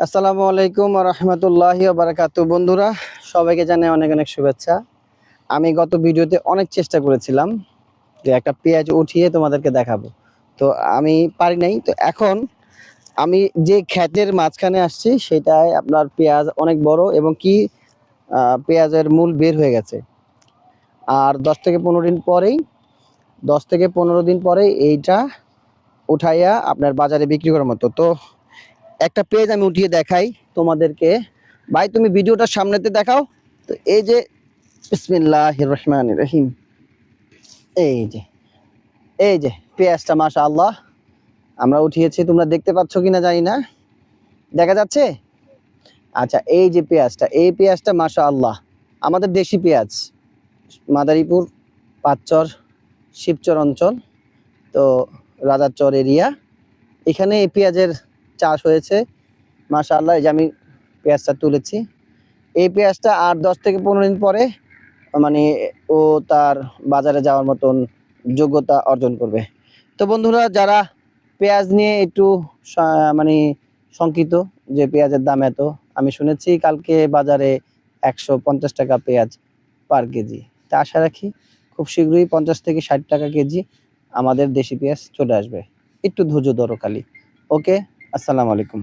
আসসালামু আলাইকুম ওয়া রাহমাতুল্লাহি ওয়া বারাকাতুহু। বন্ধুরা, সবাইকে জানাই অনেক অনেক শুভেচ্ছা। আমি গত ভিডিওতে অনেক চেষ্টা করেছিলাম যে একটা পেঁয়াজ উঠিয়ে তোমাদেরকে দেখাবো, তো আমি পারি নাই। তো এখন আমি যে ক্ষেতের মাঝখানে আসছি সেটায় আপনার পেঁয়াজ অনেক বড় এবং কি পেঁয়াজের মূল বের হয়ে গেছে। আর 10 থেকে 15 দিন পরেই এইটা উঠাইয়া আপনার বাজারে বিক্রি করার মতো। তো একটা পেজ আমি উঠিয়ে দেখাই তোমাদেরকে। ভাই, তুমি ভিডিওটা সামনেতে দেখাও। তো এই যে বিসমিল্লাহির রহমানির রহিম, এই যে এই যে পেঁয়াজটা মাশাআল্লাহ আমরা উঠিয়েছি। তোমরা দেখতে পাচ্ছ কিনা জানি না, দেখা যাচ্ছে? আচ্ছা, এই যে পেঁয়াজটা, এই পেঁয়াজটা মাশাআল্লাহ আমাদের দেশি পেঁয়াজ, মাদারীপুর, পাঁচচর, শিবচর অঞ্চল, তো রাজারচর এরিয়া, এখানে এই পেঁয়াজের চাষ হয়েছে মাশাআল্লাহ। এই যে আমি পেঁয়াজটা তুলেছি। এই পেঁয়াজটা আর 10 থেকে 15 দিন পরে মানে ও তার বাজারে যাওয়ার মতন যোগ্যতা অর্জন করবে। তো বন্ধুরা, যারা পেঁয়াজ নিয়ে একটু মানে শঙ্কিত যে পেঁয়াজের দাম এত, আমি শুনেছি কালকে বাজারে 150 টাকা পেঁয়াজ পার কেজি। তা আশা রাখি খুব শীঘ্রই 50 থেকে 60 টাকা কেজি আমাদের দেশি পেঁয়াজ চলে আসবে। একটু ধৈর্য ধরো খালি। ওকে, আসসালামু আলাইকুম।